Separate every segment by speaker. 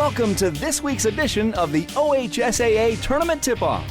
Speaker 1: Welcome to this week's edition of the OHSAA Tournament Tip-Off.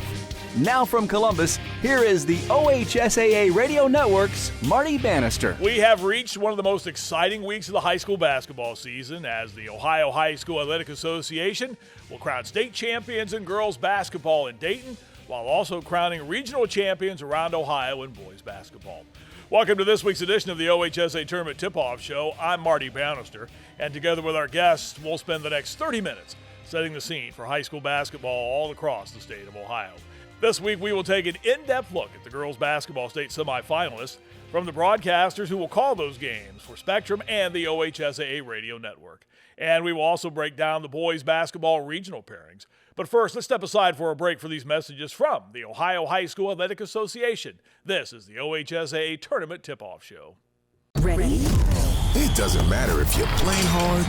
Speaker 1: Now from Columbus, here is the OHSAA Radio Network's Marty Bannister.
Speaker 2: We have reached one of the most exciting weeks of the high school basketball season as the Ohio High School Athletic Association will crown state champions in girls basketball in Dayton, while also crowning regional champions around Ohio in boys basketball. Welcome to this week's edition of the OHSAA Tournament Tip-Off Show. I'm Marty Bannister, and together with our guests, we'll spend the next 30 minutes setting the scene for high school basketball all across the state of Ohio. This week, we will take an in-depth look at the girls basketball state semifinalists from the broadcasters who will call those games for Spectrum and the OHSAA Radio Network. And we will also break down the boys basketball regional pairings. But first, let's step aside for a break for these messages from the Ohio High School Athletic Association. This is the OHSAA Tournament Tip-Off Show.
Speaker 3: Ready?
Speaker 4: It doesn't matter if you're playing hard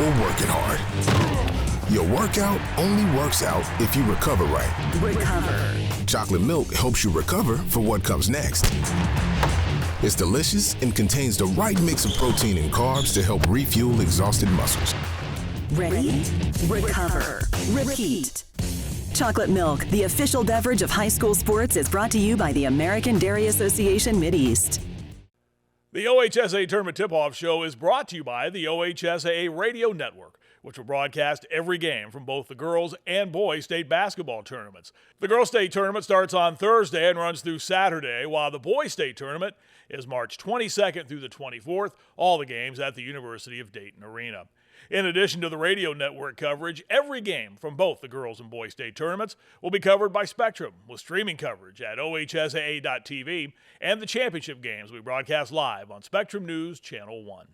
Speaker 4: or working hard. Your workout only works out if you recover right.
Speaker 3: Recover.
Speaker 4: Chocolate milk helps you recover for what comes next. It's delicious and contains the right mix of protein and carbs to help refuel exhausted muscles.
Speaker 3: Ready? Recover. Repeat. Chocolate Milk, the official beverage of high school sports, is brought to you by the American Dairy Association Mideast.
Speaker 2: The OHSAA Tournament Tip-Off Show is brought to you by the OHSAA Radio Network, which will broadcast every game from both the girls and boys state basketball tournaments. The girls state tournament starts on Thursday and runs through Saturday, while the boys state tournament is March 22nd through the 24th, all the games at the University of Dayton Arena. In addition to the radio network coverage, every game from both the girls and boys state tournaments will be covered by Spectrum, with streaming coverage at OHSAA.tv, and the championship games we broadcast live on Spectrum News Channel 1.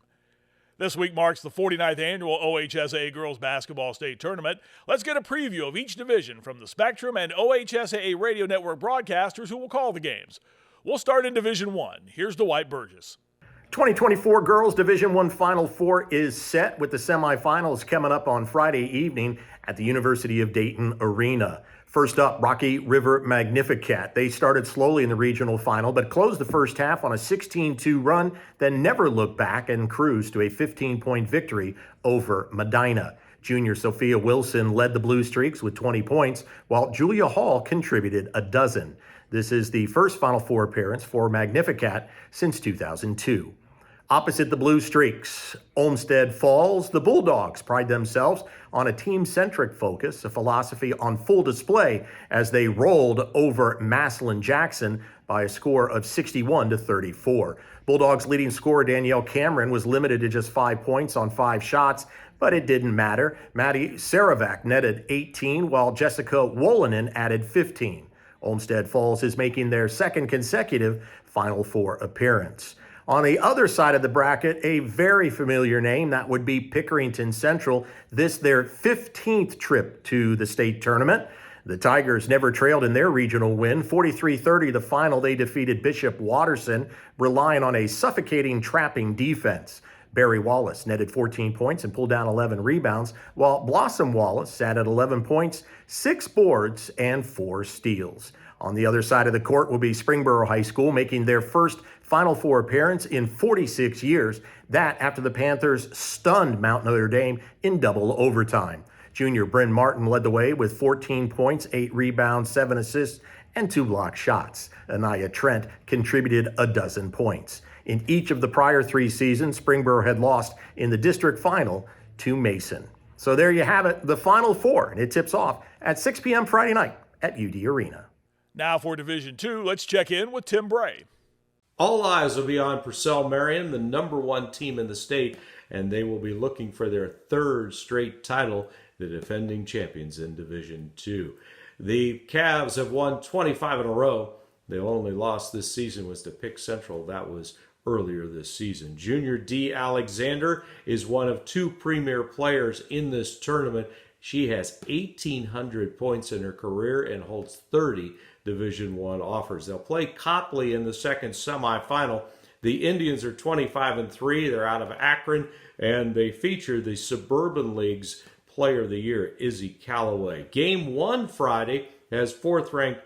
Speaker 2: This week marks the 49th annual OHSAA Girls Basketball State Tournament. Let's get a preview of each division from the Spectrum and OHSAA Radio Network broadcasters who will call the games. We'll start in Division 1. Here's Dwight Burgess.
Speaker 5: 2024 Girls Division I Final Four is set, with the semifinals coming up on Friday evening at the University of Dayton Arena. First up, Rocky River Magnificat. They started slowly in the regional final, but closed the first half on a 16-2 run, then never looked back and cruised to a 15-point victory over Medina. Junior Sophia Wilson led the Blue Streaks with 20 points, while Julia Hall contributed a dozen. This is the first Final Four appearance for Magnificat since 2002. Opposite the Blue Streaks, Olmsted Falls, the Bulldogs pride themselves on a team-centric focus, a philosophy on full display as they rolled over Massillon Jackson by a score of 61-34. Bulldogs' leading scorer Danielle Cameron was limited to just 5 points on 5 shots, but it didn't matter. Maddie Saravac netted 18, while Jessica Wolonen added 15. Olmsted Falls is making their second consecutive Final Four appearance. On the other side of the bracket, a very familiar name, that would be Pickerington Central. This their 15th trip to the state tournament. The Tigers never trailed in their regional win. 43-30 the final, they defeated Bishop Watterson, relying on a suffocating trapping defense. Barry Wallace netted 14 points and pulled down 11 rebounds, while Blossom Wallace sat at 11 points, 6 boards, and 4 steals. On the other side of the court will be Springboro High School, making their first Final Four appearance in 46 years. That after the Panthers stunned Mount Notre Dame in double overtime. Junior Bryn Martin led the way with 14 points, 8 rebounds, 7 assists, and 2 block shots. Anaya Trent contributed a dozen points. In each of the prior 3 seasons, Springboro had lost in the district final to Mason. So there you have it, the Final Four, and it tips off at 6 p.m. Friday night at UD Arena.
Speaker 2: Now for Division 2, let's check in with Tim Bray.
Speaker 6: All eyes will be on Purcell Marion, the number 1 team in the state, and they will be looking for their 3rd straight title, the defending champions in Division 2. The Cavs have won 25 in a row. They only lost this season was to Pick Central. That was earlier this season. Junior D. Alexander is one of 2 premier players in this tournament. She has 1,800 points in her career and holds 30 Division I offers. They'll play Copley in the second semifinal. The Indians are 25-3. They're out of Akron, and they feature the Suburban League's Player of the Year, Izzy Callaway. Game 1 Friday has 4th-ranked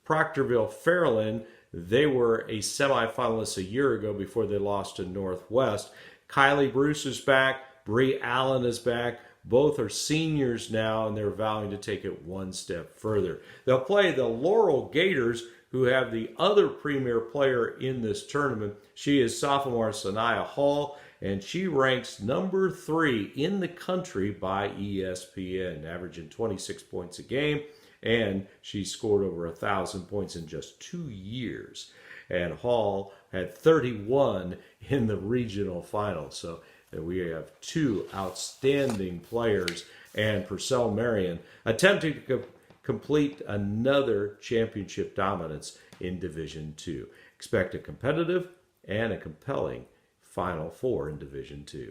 Speaker 6: Proctorville Fairland. They were a semifinalist a year ago before they lost to Northwest. Kylie Bruce is back. Bree Allen is back. Both are seniors now, and they're vowing to take it one step further. They'll play the Laurel Gators, who have the other premier player in this tournament. She is sophomore Sanaya Hall, and she ranks number 3 in the country by ESPN, averaging 26 points a game, and she scored over 1,000 points in just 2 years. And Hall had 31 in the regional final. So we have 2 outstanding players, and Purcell Marion attempting to complete another championship dominance in Division II. Expect a competitive and a compelling Final Four in Division II.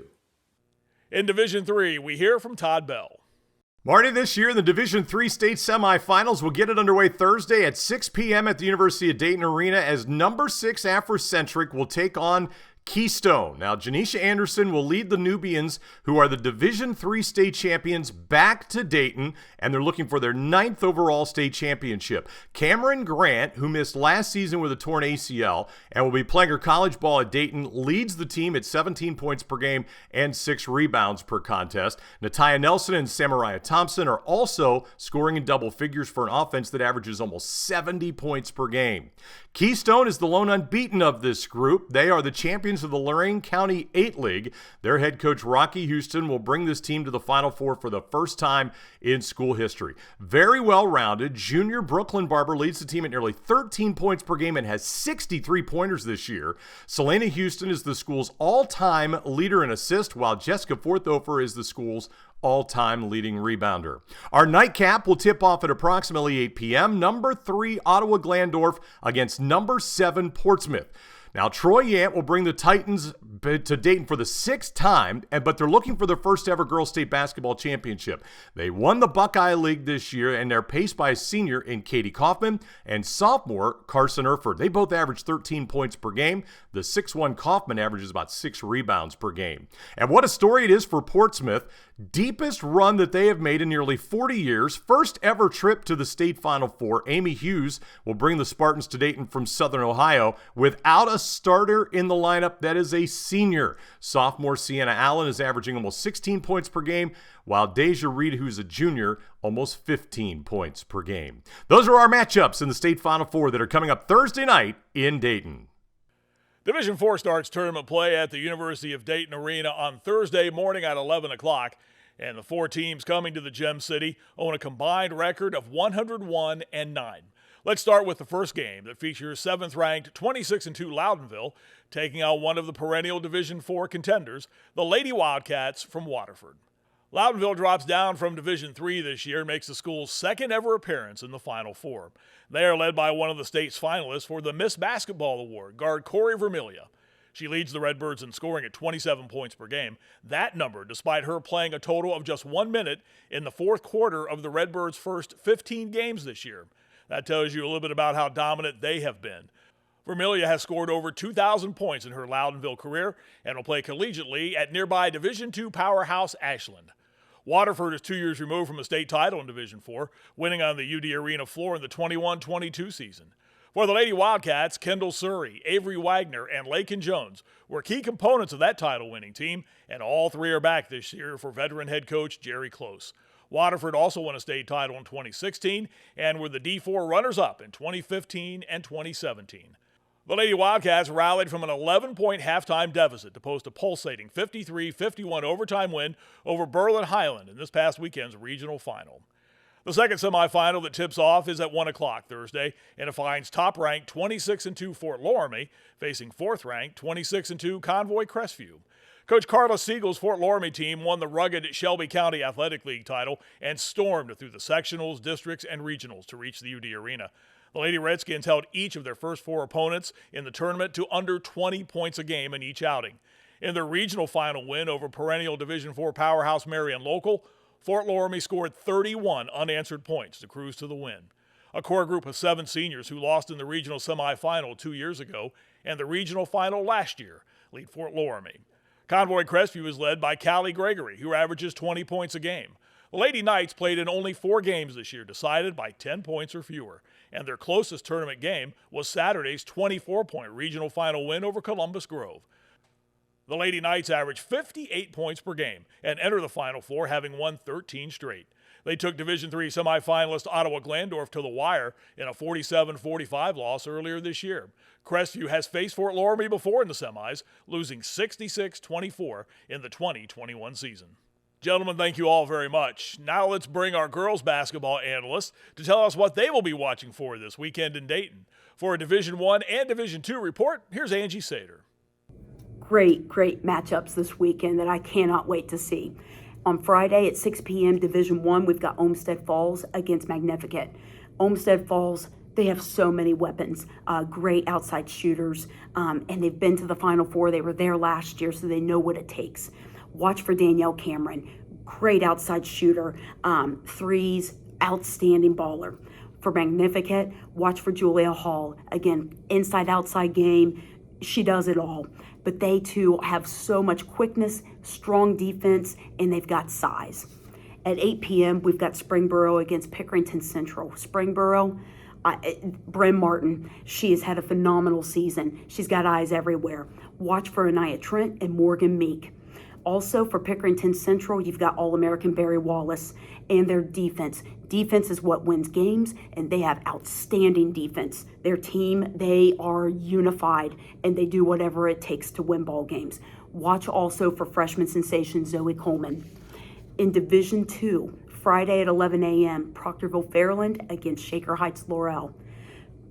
Speaker 2: In Division III, we hear from Todd Bell.
Speaker 7: Marty, this year the Division III state semifinals will get it underway Thursday at 6 p.m. at the University of Dayton Arena as number 6 Afrocentric will take on Keystone. Now, Janisha Anderson will lead the Nubians, who are the Division III state champions, back to Dayton, and they're looking for their 9th overall state championship. Cameron Grant, who missed last season with a torn ACL and will be playing her college ball at Dayton, leads the team at 17 points per game and 6 rebounds per contest. Natalia Nelson and Samariah Thompson are also scoring in double figures for an offense that averages almost 70 points per game. Keystone is the lone unbeaten of this group. They are the champions of the Lorain County 8 League. Their head coach, Rocky Houston, will bring this team to the Final Four for the first time in school history. Very well-rounded, junior Brooklyn Barber leads the team at nearly 13 points per game and has 63 pointers this year. Selena Houston is the school's all-time leader in assists, while Jessica Forthofer is the school's all-time leading rebounder. Our nightcap will tip off at approximately 8 p.m. Number 3 Ottawa Glandorf against number 7 Portsmouth. Now, Troy Yant will bring the Titans to Dayton for the 6th time, but they're looking for their first ever girls state basketball championship. They won the Buckeye League this year, and they're paced by a senior in Katie Kaufman and sophomore Carson Erford. They both average 13 points per game. The 6'1 Kaufman averages about 6 rebounds per game. And what a story it is for Portsmouth. Deepest run that they have made in nearly 40 years. First ever trip to the state Final Four. Amy Hughes will bring the Spartans to Dayton from Southern Ohio without a starter in the lineup that is a senior. Sophomore Sienna Allen is averaging almost 16 points per game, while Deja Reed, who's a junior, almost 15 points per game. Those are our matchups in the state Final Four that are coming up Thursday night in Dayton.
Speaker 2: Division IV starts tournament play at the University of Dayton Arena on Thursday morning at 11 o'clock. And the 4 teams coming to the Gem City own a combined record of 101-9. Let's start with the first game that features 7th-ranked 26-2 Loudonville taking out one of the perennial Division IV contenders, the Lady Wildcats from Waterford. Loudonville drops down from Division III this year and makes the school's 2nd ever appearance in the Final Four. They are led by one of the state's finalists for the Miss Basketball Award, guard Corey Vermilia. She leads the Redbirds in scoring at 27 points per game. That number, despite her playing a total of just 1 minute in the 4th quarter of the Redbirds' first 15 games this year. That tells you a little bit about how dominant they have been. Vermilia has scored over 2,000 points in her Loudonville career and will play collegiately at nearby Division II powerhouse Ashland. Waterford is 2 years removed from a state title in Division IV, winning on the UD Arena floor in the 21-22 season. For the Lady Wildcats, Kendall Surrey, Avery Wagner, and Lakin Jones were key components of that title-winning team, and all 3 are back this year for veteran head coach Jerry Close. Waterford also won a state title in 2016 and were the D4 runners-up in 2015 and 2017. The Lady Wildcats rallied from an 11-point halftime deficit to post a pulsating 53-51 overtime win over Berlin Highland in this past weekend's regional final. The second semifinal that tips off is at 1 o'clock Thursday, and it finds top-ranked 26-2 Fort Loramie facing 4th-ranked 26-2 Convoy Crestview. Coach Carla Siegel's Fort Loramie team won the rugged Shelby County Athletic League title and stormed through the sectionals, districts, and regionals to reach the UD Arena. The Lady Redskins held each of their first 4 opponents in the tournament to under 20 points a game in each outing. In their regional final win over perennial Division IV powerhouse Marion Local, Fort Loramie scored 31 unanswered points to cruise to the win. A core group of 7 seniors who lost in the regional semifinal 2 years ago and the regional final last year lead Fort Loramie. Convoy Crestview is led by Callie Gregory, who averages 20 points a game. The Lady Knights played in only 4 games this year, decided by 10 points or fewer, and their closest tournament game was Saturday's 24-point regional final win over Columbus Grove. The Lady Knights average 58 points per game and enter the Final Four, having won 13 straight. They took Division III semifinalist Ottawa Glandorf to the wire in a 47-45 loss earlier this year. Crestview has faced Fort Loramie before in the semis, losing 66-24 in the 2021 season. Gentlemen, thank you all very much. Now let's bring our girls basketball analysts to tell us what they will be watching for this weekend in Dayton. For a Division I and Division II report, here's Angie Sater.
Speaker 8: Great matchups this weekend that I cannot wait to see. On Friday at 6 p.m. Division I, we've got Olmsted Falls against Magnificat. Olmsted Falls, they have so many weapons, great outside shooters, and they've been to the Final Four. They were there last year, so they know what it takes. Watch for Danielle Cameron, great outside shooter, threes, outstanding baller. For Magnificat, watch for Julia Hall. Again, inside-outside game, she does it all. But they too have so much quickness, strong defense, and they've got size. At 8 p.m., we've got Springboro against Pickerington Central. Springboro, Bryn Martin, she has had a phenomenal season. She's got eyes everywhere. Watch for Anaya Trent and Morgan Meek. Also for Pickerington Central, you've got All-American Barry Wallace and their defense. Defense is what wins games, and they have outstanding defense. Their team, they are unified, and they do whatever it takes to win ball games. Watch also for freshman sensation Zoe Coleman. In Division II, Friday at 11 a.m., Proctorville Fairland against Shaker Heights Laurel.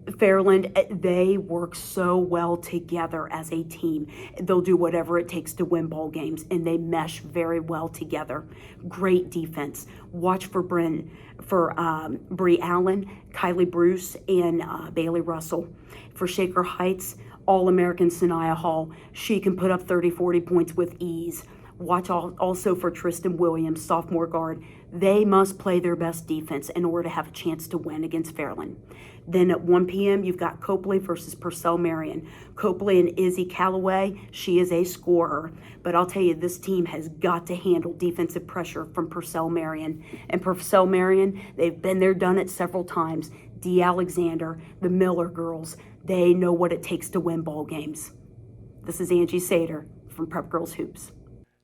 Speaker 8: Fairland, they work so well together as a team. They'll do whatever it takes to win ball games, and they mesh very well together. Great defense. Watch for Bree Allen, Kylie Bruce, and Bailey Russell. For Shaker Heights, All-American Sanaya Hall. She can put up 30-40 points with ease. Watch also for Tristan Williams, sophomore guard. They must play their best defense in order to have a chance to win against Fairland. Then at 1 p.m., you've got Copley versus Purcell Marion. Copley and Izzy Calloway, she is a scorer. But I'll tell you, this team has got to handle defensive pressure from Purcell Marion. And Purcell Marion, they've been there, done it several times. Dee Alexander, the Miller girls, they know what it takes to win ball games. This is Angie Sater from Prep Girls Hoops.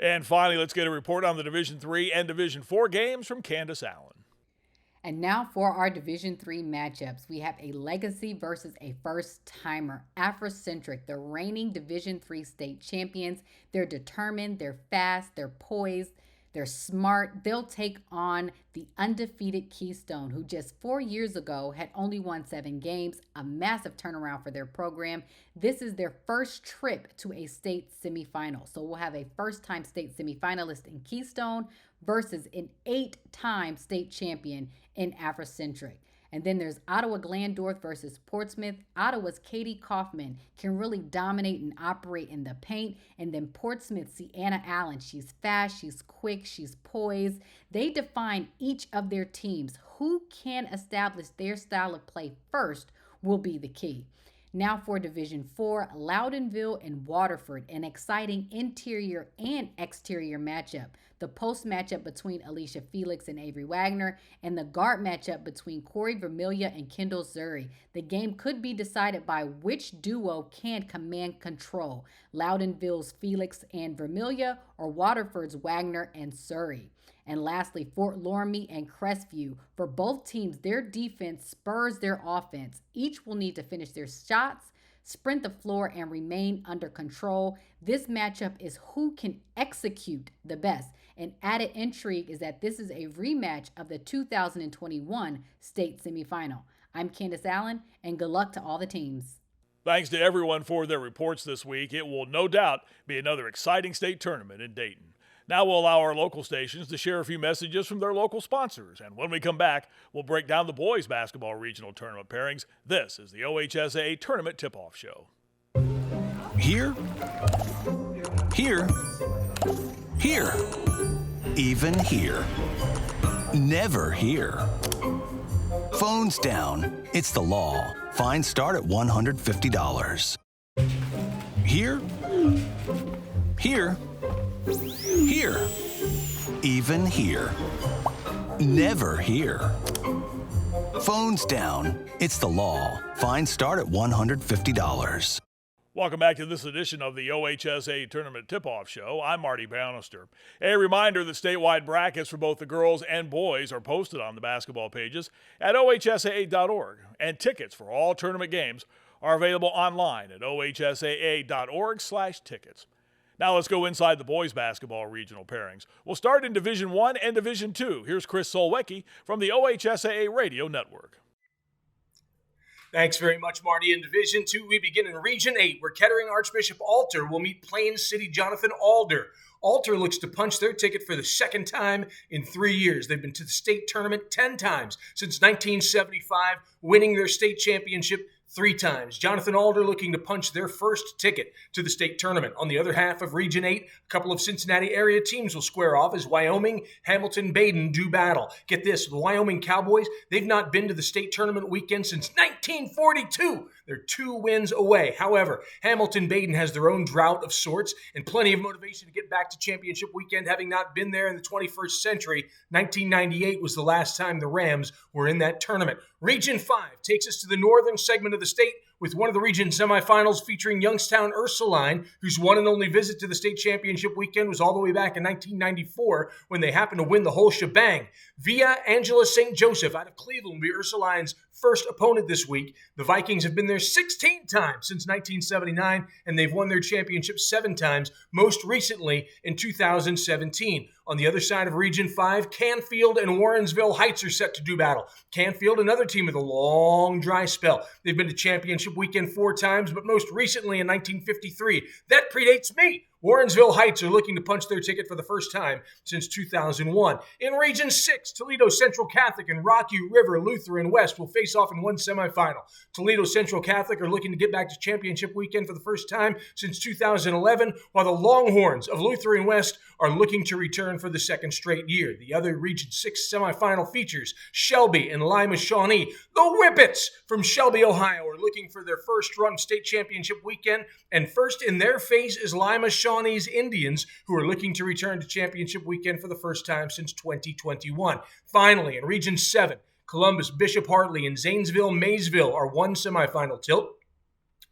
Speaker 2: And finally, let's get a report on the Division III and Division IV games from Candace Allen.
Speaker 9: And now for our Division III matchups. We have a legacy versus a first-timer. Afrocentric, the reigning Division III state champions. They're determined, they're fast, they're poised, they're smart. They'll take on the undefeated Keystone, who just 4 years ago had only won 7 games, a massive turnaround for their program. This is their first trip to a state semifinal. So we'll have a first-time state semifinalist in Keystone versus an 8-time state champion in Afrocentric. And then there's Ottawa Glandorf versus Portsmouth. Ottawa's Katie Kaufman can really dominate and operate in the paint. And then Portsmouth's Sienna Allen. She's fast, she's quick, she's poised. They define each of their teams. Who can establish their style of play first will be the key. Now for Division IV, Loudonville and Waterford, an exciting interior and exterior matchup. The post matchup between Alicia Felix and Avery Wagner, and the guard matchup between Corey Vermilia and Kendall Zuri. The game could be decided by which duo can command control, Loudonville's Felix and Vermilia or Waterford's Wagner and Zuri. And lastly, Fort Loramie and Crestview. For both teams, their defense spurs their offense. Each will need to finish their shots, sprint the floor, and remain under control. This matchup is who can execute the best. And added intrigue is that this is a rematch of the 2021 state semifinal. I'm Candace Allen, and good luck to all the teams.
Speaker 2: Thanks to everyone for their reports this week. It will no doubt be another exciting state tournament in Dayton. Now we'll allow our local stations to share a few messages from their local sponsors. And when we come back, we'll break down the boys basketball regional tournament pairings. This is the OHSAA Tournament Tip-Off Show.
Speaker 10: Here, here, here, even here. Never here. Phones down. It's the law. Fines start at $150. Here, here, here, even here. Never here. Phones down. It's the law. Fines start at $150.
Speaker 2: Welcome back to this edition of the OHSAA Tournament Tip-Off Show. I'm Marty Bannister. A reminder that statewide brackets for both the girls and boys are posted on the basketball pages at ohsaa.org, and tickets for all tournament games are available online at ohsaa.org/tickets. Now let's go inside the boys basketball regional pairings. We'll start in Division 1 and Division 2. Here's Chris Solwecki from the OHSAA Radio Network.
Speaker 11: Thanks very much, Marty. In Division 2, we begin in Region 8, where Kettering Archbishop Alter will meet Plains City Jonathan Alder. Alter looks to punch their ticket for the second time in 3 years. They've been to the state tournament 10 times since 1975, winning their state championship 3 times. Jonathan Alder looking to punch their first ticket to the state tournament. On the other half of Region 8, a couple of Cincinnati area teams will square off as Wyoming, Hamilton, Baden do battle. Get this, the Wyoming Cowboys, they've not been to the state tournament weekend since 1942. They're 2 wins away. However, Hamilton Baden has their own drought of sorts and plenty of motivation to get back to championship weekend, having not been there in the 21st century. 1998 was the last time the Rams were in that tournament. Region 5 takes us to the northern segment of the state with one of the region semifinals featuring Youngstown Ursuline, whose one and only visit to the state championship weekend was all the way back in 1994 when they happened to win the whole shebang. Via Angela St. Joseph out of Cleveland will be Ursuline's first opponent this week. The Vikings have been there 16 times since 1979, and they've won their championship 7 times, most recently in 2017. On the other side of Region 5, Canfield and Warrensville Heights are set to do battle. Canfield, another team with a long, dry spell. They've been to championship weekend 4 times, but most recently in 1953. That predates me. Warrensville Heights are looking to punch their ticket for the first time since 2001. In Region 6, Toledo Central Catholic and Rocky River Lutheran West will face off in one semifinal. Toledo Central Catholic are looking to get back to championship weekend for the first time since 2011, while the Longhorns of Lutheran West are looking to return for the second straight year. The other Region 6 semifinal features Shelby and Lima Shawnee. The Whippets from Shelby, Ohio are looking for their first run state championship weekend, and first in their face is Lima Shawnee's Indians, who are looking to return to championship weekend for the first time since 2021. Finally, in Region 7, Columbus, Bishop Hartley, and Zanesville, Maysville are one semifinal tilt.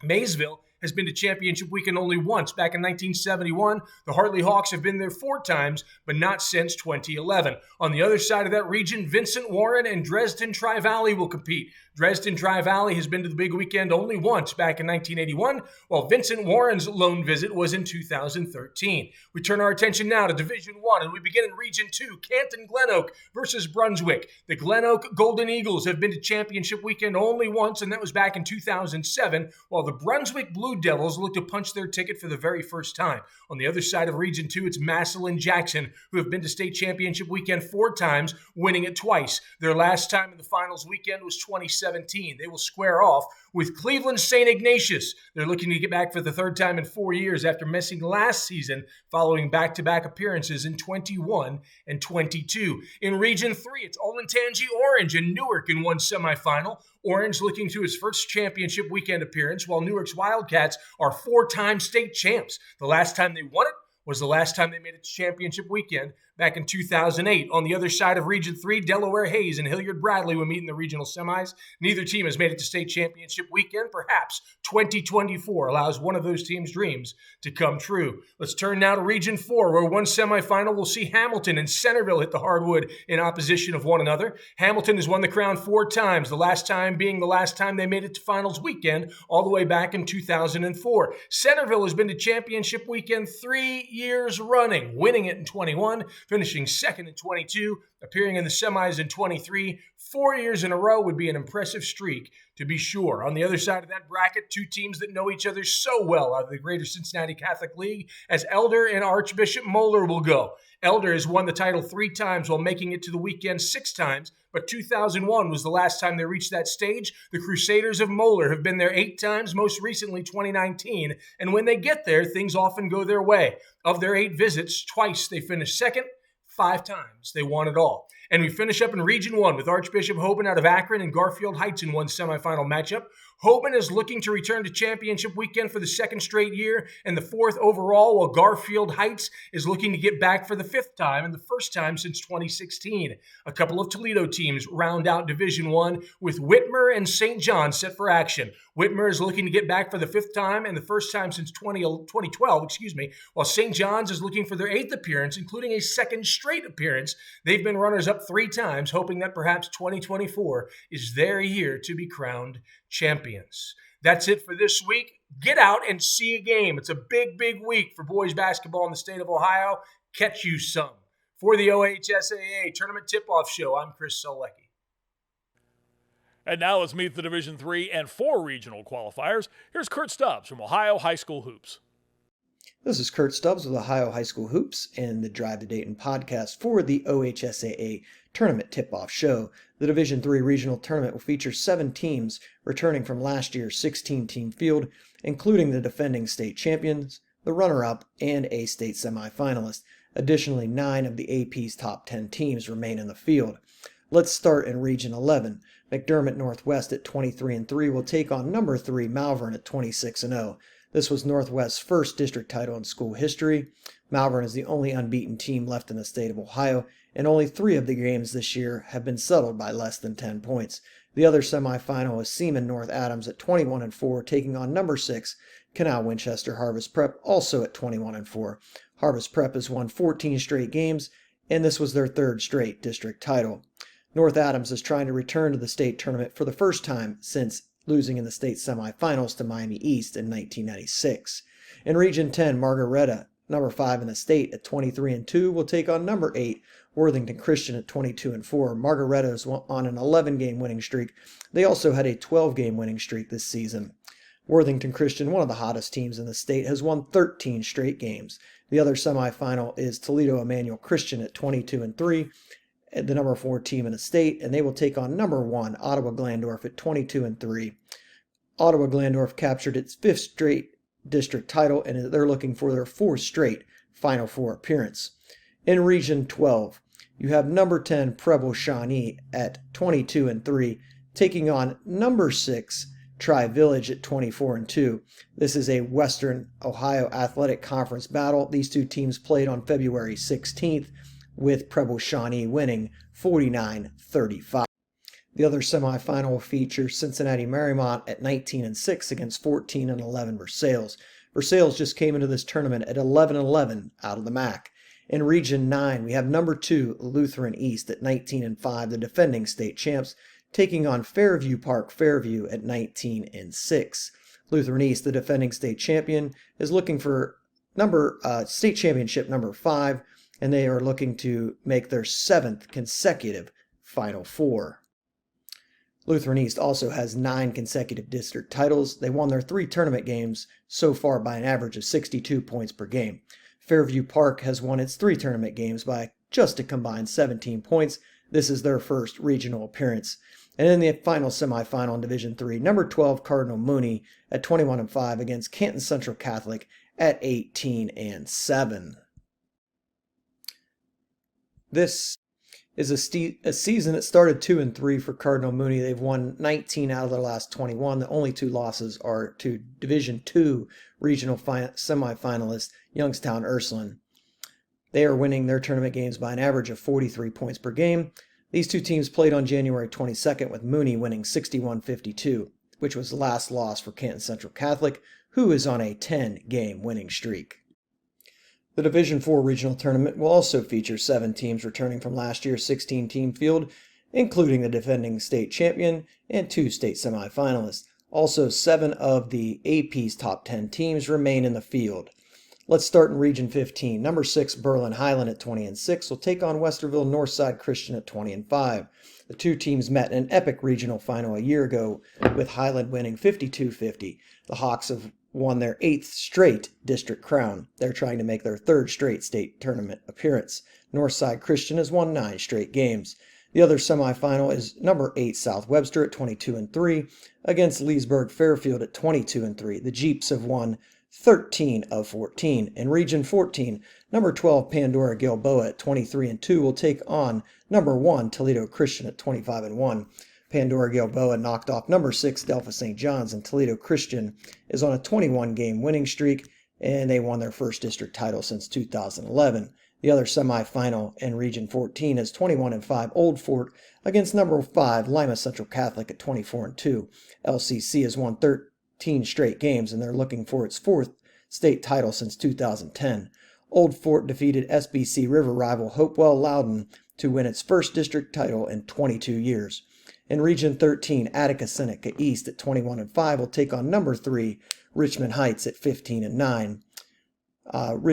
Speaker 11: Maysville has been to championship weekend only once, back in 1971. The Hartley Hawks have been there 4 times, but not since 2011. On the other side of that region, Vincent Warren and Dresden Tri-Valley will compete. Dresden Tri-Valley has been to the big weekend only once, back in 1981, while Vincent Warren's lone visit was in 2013. We turn our attention now to Division 1, and we begin in Region 2, Canton Glen Oak versus Brunswick. The Glen Oak Golden Eagles have been to championship weekend only once, and that was back in 2007, while the Brunswick Blue Devils look to punch their ticket for the very first time. On the other side of Region 2, it's Massillon Jackson, who have been to state championship weekend 4 times, winning it twice. Their last time in the finals weekend was 2017. They will square off with Cleveland St. Ignatius. They're looking to get back for the 3rd time in 4 years after missing last season following back-to-back appearances in 21 and 22. In Region 3, it's Olentangy Orange and Newark in one semifinal. Orange looking to its first championship weekend appearance, while Newark's Wildcats are 4-time state champs. The last time they won it was the last time they made it to championship weekend back in 2008. On the other side of Region 3, Delaware Hayes and Hilliard Bradley will meet in the regional semis. Neither team has made it to state championship weekend. Perhaps 2024 allows one of those teams' dreams to come true. Let's turn now to Region 4, where one semifinal will see Hamilton and Centerville hit the hardwood in opposition of one another. Hamilton has won the crown 4 times, the last time being the last time they made it to finals weekend all the way back in 2004. Centerville has been to championship weekend 3 years running, winning it in 21, finishing 2nd in 22, appearing in the semis in 23. 4 years in a row would be an impressive streak, to be sure. On the other side of that bracket, 2 teams that know each other so well out of the Greater Cincinnati Catholic League, as Elder and Archbishop Moeller will go. Elder has won the title 3 times while making it to the weekend 6 times, but 2001 was the last time they reached that stage. The Crusaders of Moeller have been there 8 times, most recently 2019, and when they get there, things often go their way. Of their 8 visits, twice they finished 2nd, 5 times they won it all. And we finish up in Region 1 with Archbishop Hoban out of Akron and Garfield Heights in one semifinal matchup. Hoban is looking to return to championship weekend for the second straight year and the fourth overall, while Garfield Heights is looking to get back for the fifth time and the first time since 2016. A couple of Toledo teams round out Division 1 with Whitmer and St. John set for action. Whitmer is looking to get back for the fifth time and the first time since 2012, while St. John's is looking for their eighth appearance, including a second straight appearance. They've been runners-up 3 times, hoping that perhaps 2024 is their year to be crowned champions. That's it for this week. Get out and see a game. It's a big, big week for boys basketball in the state of Ohio. Catch you some. For the OHSAA Tournament Tip-Off Show, I'm Chris Solecki.
Speaker 2: And now let's meet the Division 3 and 4 regional qualifiers. Here's Kurt Stubbs from Ohio High School Hoops.
Speaker 12: This is Kurt Stubbs with Ohio High School Hoops and the Drive to Dayton podcast for the OHSAA Tournament Tip-Off Show. The Division III Regional Tournament will feature 7 teams returning from last year's 16-team field, including the defending state champions, the runner-up, and a state semifinalist. Additionally, 9 of the AP's top 10 teams remain in the field. Let's start in Region 11. McDermott Northwest at 23-3 will take on number 3 Malvern at 26-0. This was Northwest's first district title in school history. Malvern is the only unbeaten team left in the state of Ohio, and only 3 of the games this year have been settled by less than 10 points. The other semifinal is Seaman North Adams at 21-4, taking on number 6 Canal Winchester Harvest Prep, also at 21-4. Harvest Prep has won 14 straight games, and this was their 3rd straight district title. North Adams is trying to return to the state tournament for the first time since losing in the state semifinals to Miami East in 1996. In Region 10, Margaretta, number 5 in the state at 23-2, will take on number 8 Worthington Christian at 22-4. Margaretta is on an 11-game winning streak. They also had a 12-game winning streak this season. Worthington Christian, one of the hottest teams in the state, has won 13 straight games. The other semifinal is Toledo Emmanuel Christian at 22-3. The number 4 team in the state, and they will take on number 1 Ottawa Glandorf at 22-3. Ottawa Glandorf captured its 5th straight district title, and they're looking for their 4th straight Final Four appearance. In Region 12, you have number 10 Preble Shawnee at 22-3, taking on number 6 Tri-Village at 24-2. This is a Western Ohio Athletic Conference battle. These 2 teams played on February 16th. With Preble Shawnee winning 49-35. The other semifinal will feature Cincinnati Marymount at 19-6 against 14-11 Versailles. Versailles just came into this tournament at 11-11 out of the MAC. In Region 9, we have number 2 Lutheran East at 19-5, the defending state champs, taking on Fairview Park Fairview at 19-6. Lutheran East, the defending state champion, is looking for state championship number 5, and they are looking to make their 7th consecutive Final Four. Lutheran East also has 9 consecutive district titles. They won their 3 tournament games so far by an average of 62 points per game. Fairview Park has won its 3 tournament games by just a combined 17 points. This is their first regional appearance. And in the final semifinal in Division 3, number 12 Cardinal Mooney at 21-5 against Canton Central Catholic at 18-7. This is a season that started 2-3 for Cardinal Mooney. They've won 19 out of their last 21. The only 2 losses are to Division 2 regional semifinalist Youngstown Ursuline. They are winning their tournament games by an average of 43 points per game. These 2 teams played on January 22nd, with Mooney winning 61-52, which was the last loss for Canton Central Catholic, who is on a 10-game winning streak. The Division IV regional tournament will also feature 7 teams returning from last year's 16-team field, including the defending state champion and 2 state semifinalists. Also, 7 of the AP's top 10 teams remain in the field. Let's start in Region 15. Number 6 Berlin Highland at 20-6 will take on Westerville Northside Christian at 20-5. The 2 teams met in an epic regional final a year ago, with Highland winning 52-50. The Hawks have won their 8th straight district crown. They're trying to make their 3rd straight state tournament appearance. Northside Christian has won 9 straight games. The other semifinal is number 8 South Webster at 22-3 against Leesburg Fairfield at 22-3. The Jeeps have won 13 of 14. In Region 14, number 12 Pandora Gilboa at 23-2 will take on number 1 Toledo Christian at 25-1. Pandora Gilboa knocked off number 6 Delphi St. John's, and Toledo Christian is on a 21-game winning streak, and they won their first district title since 2011. The other semifinal in Region 14 is 21-5 Old Fort against number 5 Lima Central Catholic at 24-2. LCC has won 13 straight games, and they're looking for its fourth state title since 2010. Old Fort defeated SBC River rival Hopewell Loudon to win its first district title in 22 years. In Region 13, Attica Seneca East at 21-5 will take on number 3 Richmond Heights at 15-9.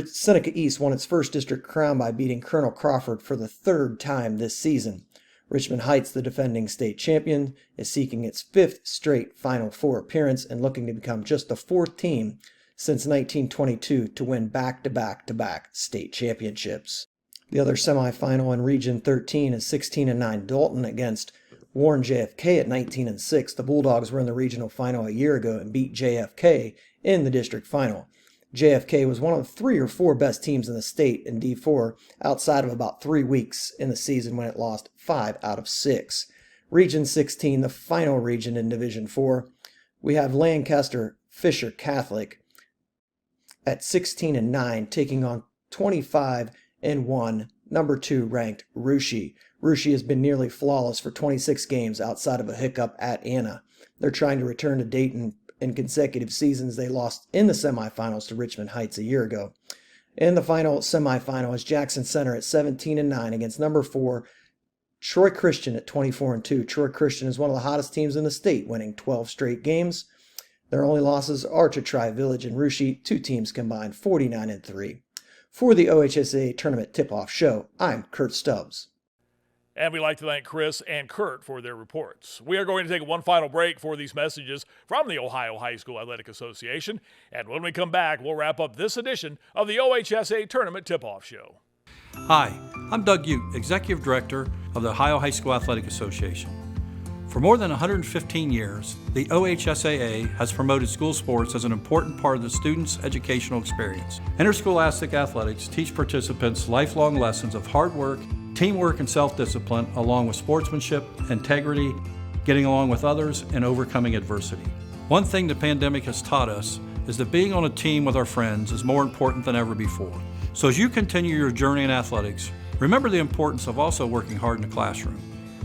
Speaker 12: Seneca East won its first district crown by beating Colonel Crawford for the third time this season. Richmond Heights, the defending state champion, is seeking its fifth straight Final Four appearance and looking to become just the fourth team since 1922 to win back-to-back-to-back state championships. The other semifinal in Region 13 is 16-9 Dalton against Warren JFK at 19-6. The Bulldogs were in the regional final a year ago and beat JFK in the district final. JFK was one of the 3 or 4 best teams in the state in D4 outside of about 3 weeks in the season when it lost 5 out of 6. Region 16, the final region in Division 4, we have Lancaster Fisher Catholic at 16-9 taking on 25-1 number 2 ranked Russia. Russia has been nearly flawless for 26 games outside of a hiccup at Anna. They're trying to return to Dayton. In consecutive seasons, they lost in the semifinals to Richmond Heights a year ago. In the final semifinal is Jackson Center at 17-9 against number 4 Troy Christian at 24-2. Troy Christian is one of the hottest teams in the state, winning 12 straight games. Their only losses are to Tri-Village and Russia, 2 teams combined 49-3. For the OHSAA Tournament Tip-Off Show, I'm Kurt Stubbs.
Speaker 2: And we'd like to thank Chris and Kurt for their reports. We are going to take one final break for these messages from the Ohio High School Athletic Association. And when we come back, we'll wrap up this edition of the OHSAA Tournament Tip-Off Show.
Speaker 13: Hi, I'm Doug Ute, Executive Director of the Ohio High School Athletic Association. For more than 115 years, the OHSAA has promoted school sports as an important part of the student's educational experience. Interscholastic athletics teach participants lifelong lessons of hard work, teamwork, and self-discipline, along with sportsmanship, integrity, getting along with others, and overcoming adversity. One thing the pandemic has taught us is that being on a team with our friends is more important than ever before. So as you continue your journey in athletics, remember the importance of also working hard in the classroom.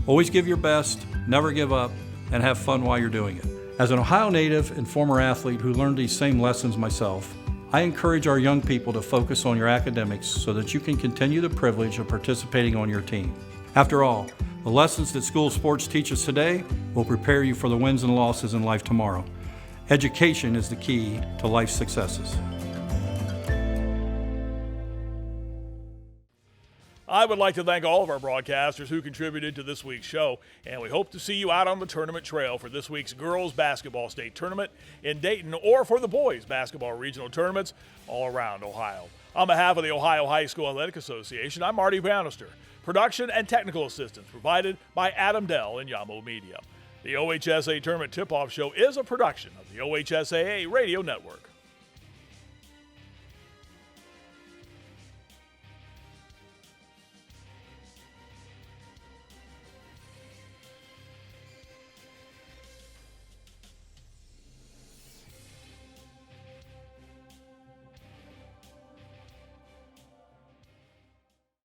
Speaker 13: Always give your best, never give up, and have fun while you're doing it. As an Ohio native and former athlete who learned these same lessons myself, I encourage our young people to focus on your academics so that you can continue the privilege of participating on your team. After all, the lessons that school sports teach us today will prepare you for the wins and losses in life tomorrow. Education is the key to life's successes.
Speaker 2: I would like to thank all of our broadcasters who contributed to this week's show, and we hope to see you out on the tournament trail for this week's girls basketball state tournament in Dayton or for the boys basketball regional tournaments all around Ohio. On behalf of the Ohio High School Athletic Association, I'm Marty Bannister. Production and technical assistance provided by Adam Dell and Yamo Media. The OHSAA Tournament Tip-Off Show is a production of the OHSAA Radio Network.